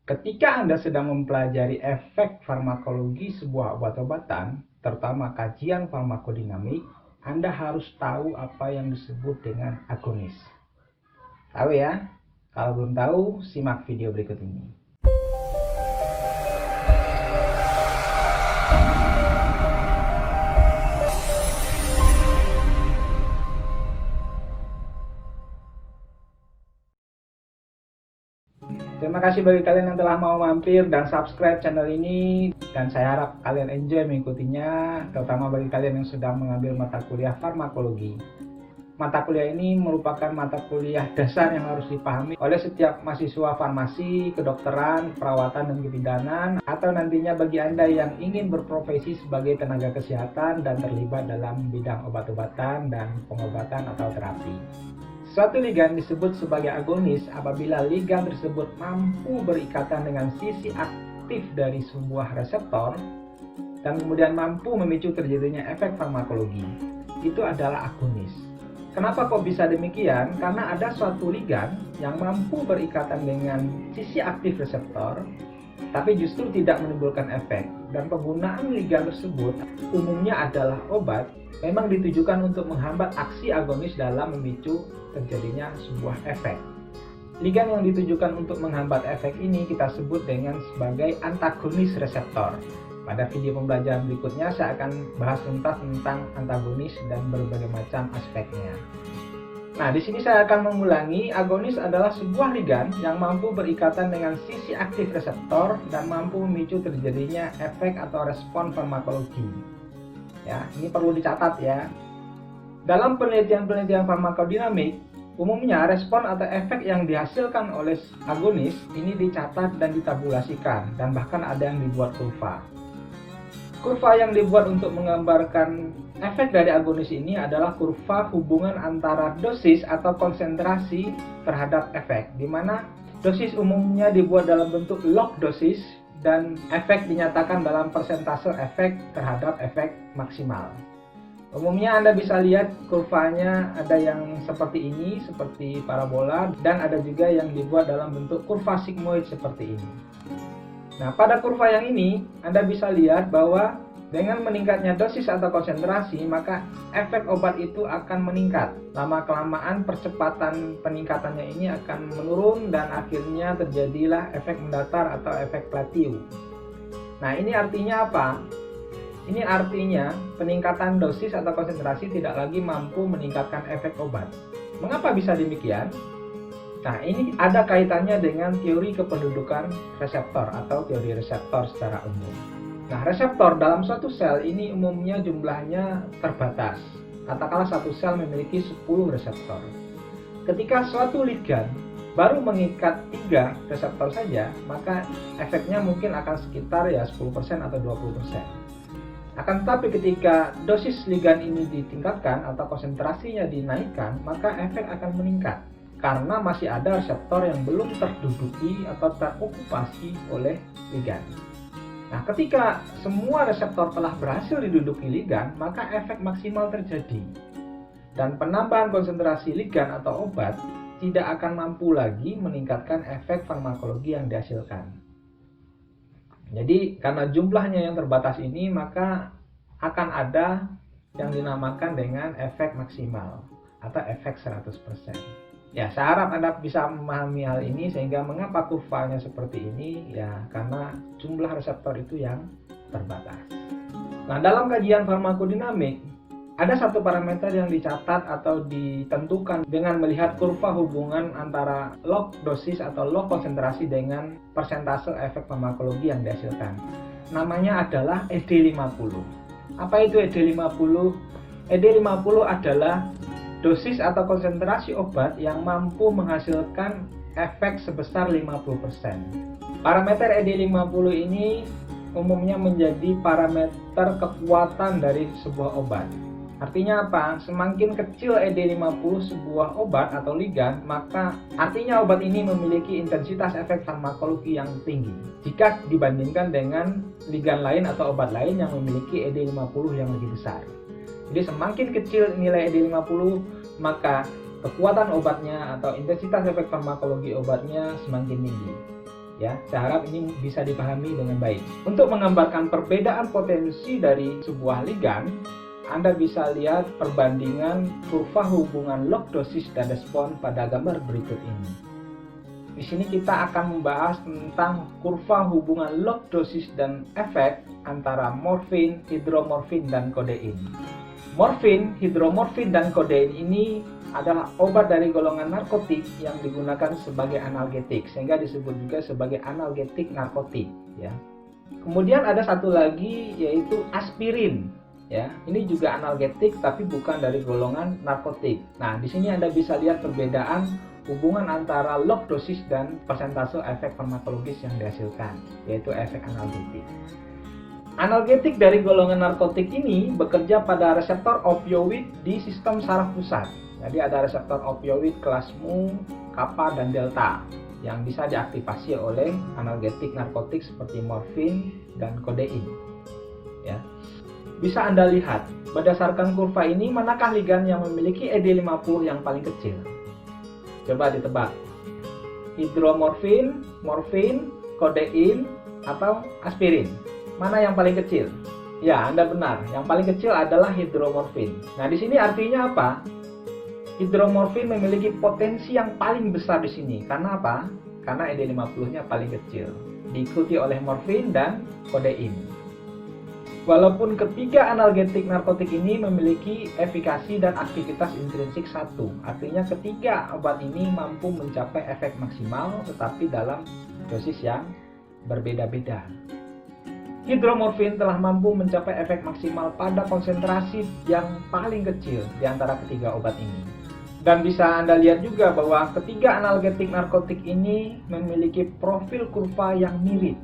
Ketika Anda sedang mempelajari efek farmakologi sebuah obat-obatan, terutama kajian farmakodinamik, Anda harus tahu apa yang disebut dengan agonis. Tahu ya? Kalau belum tahu, simak video berikut ini. Terima kasih bagi kalian yang telah mau mampir dan subscribe channel ini, dan saya harap kalian enjoy mengikutinya, terutama bagi kalian yang sedang mengambil mata kuliah farmakologi. Mata kuliah ini merupakan mata kuliah dasar yang harus dipahami oleh setiap mahasiswa farmasi, kedokteran, perawatan, dan kebidanan, atau nantinya bagi Anda yang ingin berprofesi sebagai tenaga kesehatan dan terlibat dalam bidang obat-obatan dan pengobatan atau terapi. Suatu ligan disebut sebagai agonis apabila ligan tersebut mampu berikatan dengan sisi aktif dari sebuah reseptor dan kemudian mampu memicu terjadinya efek farmakologi. Itu adalah agonis. Kenapa kok bisa demikian? Karena ada suatu ligan yang mampu berikatan dengan sisi aktif reseptor, tapi justru tidak menimbulkan efek. Dan penggunaan ligan tersebut umumnya adalah obat, memang ditujukan untuk menghambat aksi agonis dalam memicu terjadinya sebuah efek. Ligan yang ditujukan untuk menghambat efek ini kita sebut dengan sebagai antagonis reseptor. Pada video pembelajaran berikutnya saya akan bahas tuntas tentang antagonis dan berbagai macam aspeknya. Nah, di sini saya akan mengulangi, agonis adalah sebuah ligan yang mampu berikatan dengan sisi aktif reseptor dan mampu memicu terjadinya efek atau respon farmakologi. Ya, ini perlu dicatat ya. Dalam penelitian-penelitian farmakodinamik, umumnya respon atau efek yang dihasilkan oleh agonis ini dicatat dan ditabulasikan, dan bahkan ada yang dibuat kurva. Kurva yang dibuat untuk menggambarkan efek dari agonis ini adalah kurva hubungan antara dosis atau konsentrasi terhadap efek, di mana dosis umumnya dibuat dalam bentuk log dosis dan efek dinyatakan dalam persentase efek terhadap efek maksimal. Umumnya Anda bisa lihat kurvanya ada yang seperti ini, seperti parabola, dan ada juga yang dibuat dalam bentuk kurva sigmoid seperti ini. Nah, pada kurva yang ini Anda bisa lihat bahwa dengan meningkatnya dosis atau konsentrasi, maka efek obat itu akan meningkat. Lama-kelamaan percepatan peningkatannya ini akan menurun dan akhirnya terjadilah efek mendatar atau efek plateau. Nah, ini artinya apa? Ini artinya peningkatan dosis atau konsentrasi tidak lagi mampu meningkatkan efek obat. Mengapa bisa demikian? Nah, ini ada kaitannya dengan teori kependudukan reseptor atau teori reseptor secara umum. Nah, reseptor dalam suatu sel ini umumnya jumlahnya terbatas. Katakanlah satu sel memiliki 10 reseptor. Ketika suatu ligan baru mengikat 3 reseptor saja, maka efeknya mungkin akan sekitar ya 10% atau 20%. Akan tetapi ketika dosis ligan ini ditingkatkan atau konsentrasinya dinaikkan, maka efek akan meningkat. Karena masih ada reseptor yang belum terduduki atau terokupasi oleh ligan. Nah, ketika semua reseptor telah berhasil diduduki ligan, maka efek maksimal terjadi. Dan penambahan konsentrasi ligan atau obat tidak akan mampu lagi meningkatkan efek farmakologi yang dihasilkan. Jadi, karena jumlahnya yang terbatas ini, maka akan ada yang dinamakan dengan efek maksimal atau efek 100%. Ya, saya harap Anda bisa memahami hal ini, sehingga mengapa kurvanya seperti ini, ya karena jumlah reseptor itu yang terbatas. Nah, dalam kajian farmakodinamik, ada satu parameter yang dicatat atau ditentukan dengan melihat kurva hubungan antara log dosis atau log konsentrasi dengan persentase efek farmakologi yang dihasilkan. Namanya adalah ED50. Apa itu ED50? ED50 adalah dosis atau konsentrasi obat yang mampu menghasilkan efek sebesar 50%. Parameter ED50 ini umumnya menjadi parameter kekuatan dari sebuah obat. Artinya apa? Semakin kecil ED50 sebuah obat atau ligan, maka artinya obat ini memiliki intensitas efek farmakologi yang tinggi jika dibandingkan dengan ligan lain atau obat lain yang memiliki ED50 yang lebih besar. Jadi semakin kecil nilai ED50, maka kekuatan obatnya atau intensitas efek farmakologi obatnya semakin tinggi. Ya, saya harap ini bisa dipahami dengan baik. Untuk menggambarkan perbedaan potensi dari sebuah ligan, Anda bisa lihat perbandingan kurva hubungan log dosis dan respon pada gambar berikut ini. Di sini kita akan membahas tentang kurva hubungan log dosis dan efek antara morfin, hidromorfin, dan kodein. Morfin, hidromorfin, dan kodein ini adalah obat dari golongan narkotik yang digunakan sebagai analgetik, sehingga disebut juga sebagai analgetik narkotik. Ya. Kemudian ada satu lagi yaitu aspirin. Ya, ini juga analgetik tapi bukan dari golongan narkotik. Nah, di sini Anda bisa lihat perbedaan hubungan antara log dosis dan persentase efek farmakologis yang dihasilkan, yaitu efek analgetik. Analgetik dari golongan narkotik ini bekerja pada reseptor opioid di sistem saraf pusat. Jadi ada reseptor opioid kelas mu, kappa, dan delta yang bisa diaktifasi oleh analgetik narkotik seperti morfin dan kodein. Ya. Bisa Anda lihat, berdasarkan kurva ini manakah ligan yang memiliki ED50 yang paling kecil? Coba ditebak. Hidromorfin, morfin, kodein, atau aspirin? Mana yang paling kecil? Ya, Anda benar. Yang paling kecil adalah hidromorfin. Nah, di sini artinya apa? Hidromorfin memiliki potensi yang paling besar di sini. Karena apa? Karena ED50-nya paling kecil. Diikuti oleh morfin dan kodein. Walaupun ketiga analgetik narkotik ini memiliki efikasi dan aktivitas intrinsik satu. Artinya ketiga obat ini mampu mencapai efek maksimal tetapi dalam dosis yang berbeda-beda. Hidromorfin telah mampu mencapai efek maksimal pada konsentrasi yang paling kecil di antara ketiga obat ini. Dan bisa Anda lihat juga bahwa ketiga analgetik narkotik ini memiliki profil kurva yang mirip.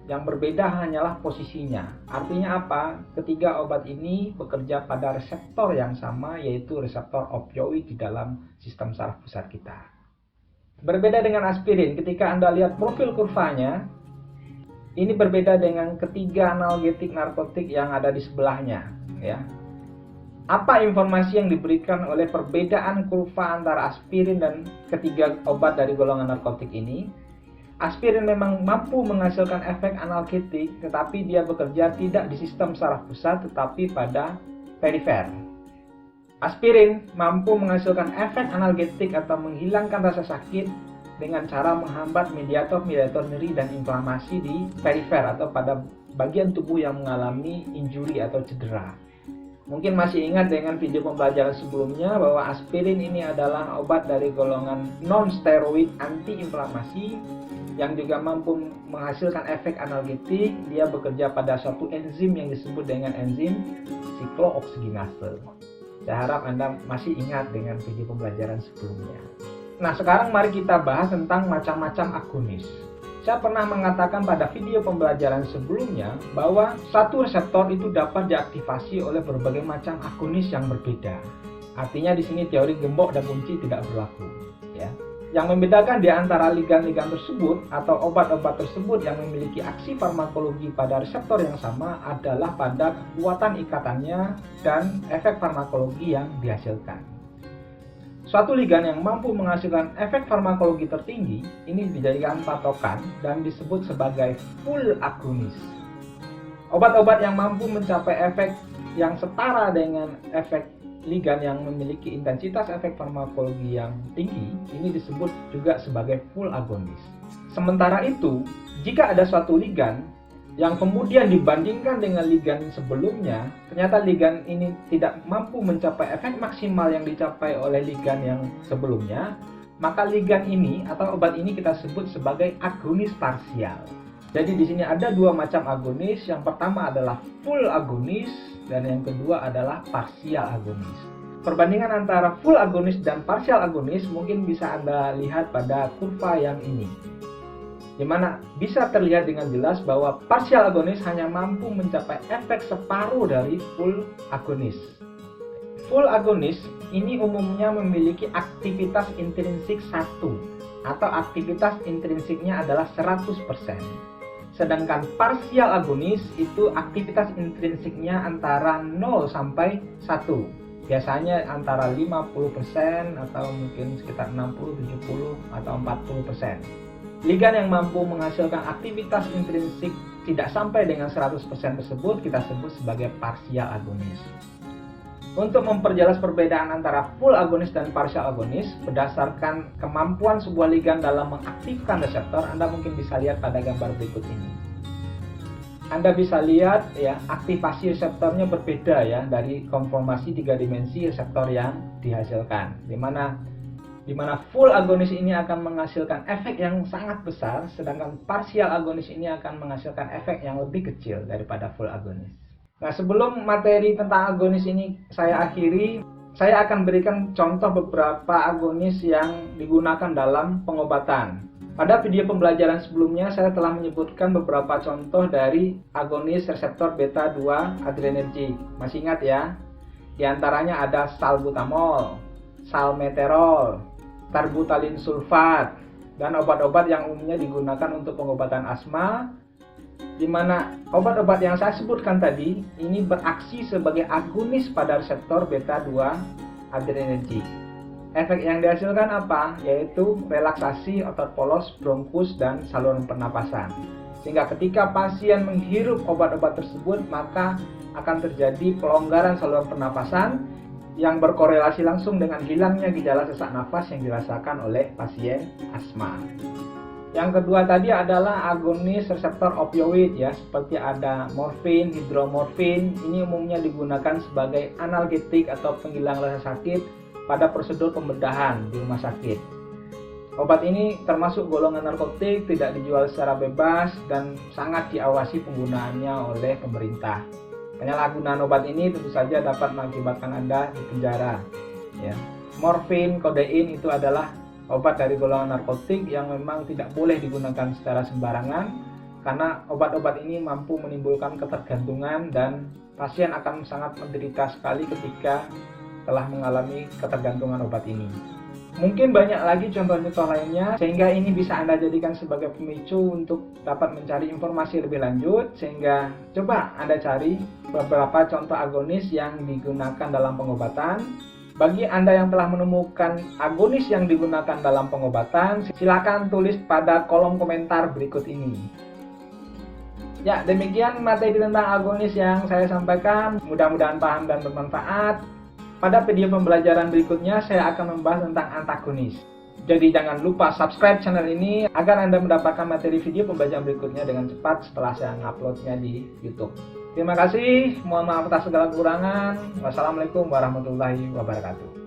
Yang berbeda hanyalah posisinya. Artinya apa? Ketiga obat ini bekerja pada reseptor yang sama, yaitu reseptor opioid di dalam sistem saraf pusat kita. Berbeda dengan aspirin, ketika Anda lihat profil kurvanya, ini berbeda dengan ketiga analgetik narkotik yang ada di sebelahnya. Ya. Apa informasi yang diberikan oleh perbedaan kurva antara aspirin dan ketiga obat dari golongan narkotik ini? Aspirin memang mampu menghasilkan efek analgetik, tetapi dia bekerja tidak di sistem saraf pusat, tetapi pada perifer. Aspirin mampu menghasilkan efek analgetik atau menghilangkan rasa sakit dengan cara menghambat mediator-mediator nyeri dan inflamasi di perifer atau pada bagian tubuh yang mengalami injuri atau cedera. Mungkin masih ingat dengan video pembelajaran sebelumnya bahwa aspirin ini adalah obat dari golongan non-steroid anti-inflamasi yang juga mampu menghasilkan efek analgetik. Dia bekerja pada suatu enzim yang disebut dengan enzim siklooksigenase. Saya harap Anda masih ingat dengan video pembelajaran sebelumnya. Nah, sekarang mari kita bahas tentang macam-macam agonis. Saya pernah mengatakan pada video pembelajaran sebelumnya bahwa satu reseptor itu dapat diaktifasi oleh berbagai macam agonis yang berbeda. Artinya di sini teori gembok dan kunci tidak berlaku. Ya. Yang membedakan di antara ligan-ligan tersebut atau obat-obat tersebut yang memiliki aksi farmakologi pada reseptor yang sama adalah pada kekuatan ikatannya dan efek farmakologi yang dihasilkan. Suatu ligan yang mampu menghasilkan efek farmakologi tertinggi ini dijadikan patokan dan disebut sebagai full agonis. Obat-obat yang mampu mencapai efek yang setara dengan efek ligan yang memiliki intensitas efek farmakologi yang tinggi ini disebut juga sebagai full agonis. Sementara itu, jika ada suatu ligan yang kemudian dibandingkan dengan ligan sebelumnya, ternyata ligan ini tidak mampu mencapai efek maksimal yang dicapai oleh ligan yang sebelumnya, maka ligan ini atau obat ini kita sebut sebagai agonis parsial. Jadi di sini ada dua macam agonis. Yang pertama adalah full agonis dan yang kedua adalah parsial agonis. Perbandingan antara full agonis dan parsial agonis mungkin bisa Anda lihat pada kurva yang ini, di mana bisa terlihat dengan jelas bahwa parsial agonis hanya mampu mencapai efek separuh dari full agonis. Full agonis ini umumnya memiliki aktivitas intrinsik 1 atau aktivitas intrinsiknya adalah 100%. Sedangkan parsial agonis itu aktivitas intrinsiknya antara 0 sampai 1. Biasanya antara 50% atau mungkin sekitar 60, 70 atau 40%. Ligand yang mampu menghasilkan aktivitas intrinsik tidak sampai dengan 100% tersebut kita sebut sebagai partial agonis. Untuk memperjelas perbedaan antara full agonis dan partial agonis berdasarkan kemampuan sebuah ligand dalam mengaktifkan reseptor, Anda mungkin bisa lihat pada gambar berikut ini. Anda bisa lihat ya, aktivasi reseptornya berbeda ya dari konformasi 3 dimensi reseptor yang dihasilkan. Di mana full agonis ini akan menghasilkan efek yang sangat besar, sedangkan partial agonis ini akan menghasilkan efek yang lebih kecil daripada full agonis. Nah, sebelum materi tentang agonis ini saya akhiri, saya akan berikan contoh beberapa agonis yang digunakan dalam pengobatan. Pada video pembelajaran sebelumnya saya telah menyebutkan beberapa contoh dari agonis reseptor beta 2 adrenergic. Masih ingat ya? Di antaranya ada salbutamol, salmeterol, tarbutalin sulfat, dan obat-obat yang umumnya digunakan untuk pengobatan asma, di mana obat-obat yang saya sebutkan tadi ini beraksi sebagai agonis pada reseptor beta 2 adrenergic. Efek yang dihasilkan apa? Yaitu relaksasi otot polos, bronkus, dan saluran pernapasan. Sehingga ketika pasien menghirup obat-obat tersebut, maka akan terjadi pelonggaran saluran pernapasan yang berkorelasi langsung dengan hilangnya gejala sesak nafas yang dirasakan oleh pasien asma. Yang kedua tadi adalah agonis reseptor opioid ya, seperti ada morfin, hidromorfin. Ini umumnya digunakan sebagai analgetik atau penghilang rasa sakit pada prosedur pembedahan di rumah sakit. Obat ini termasuk golongan narkotik, tidak dijual secara bebas dan sangat diawasi penggunaannya oleh pemerintah. Penyalahgunaan obat ini tentu saja dapat mengakibatkan Anda di penjara. Ya. Morfin, kodein itu adalah obat dari golongan narkotik yang memang tidak boleh digunakan secara sembarangan karena obat-obat ini mampu menimbulkan ketergantungan dan pasien akan sangat menderita sekali ketika telah mengalami ketergantungan obat ini. Mungkin banyak lagi contoh-contoh lainnya sehingga ini bisa Anda jadikan sebagai pemicu untuk dapat mencari informasi lebih lanjut, sehingga coba Anda cari beberapa contoh agonis yang digunakan dalam pengobatan. Bagi Anda yang telah menemukan agonis yang digunakan dalam pengobatan, silakan tulis pada kolom komentar berikut ini. Ya, demikian materi tentang agonis yang saya sampaikan. Mudah-mudahan paham dan bermanfaat. Pada video pembelajaran berikutnya, saya akan membahas tentang antagonis. Jadi jangan lupa subscribe channel ini agar Anda mendapatkan materi video pembelajaran berikutnya dengan cepat setelah saya uploadnya di YouTube. Terima kasih, mohon maaf atas segala kekurangan. Wassalamualaikum warahmatullahi wabarakatuh.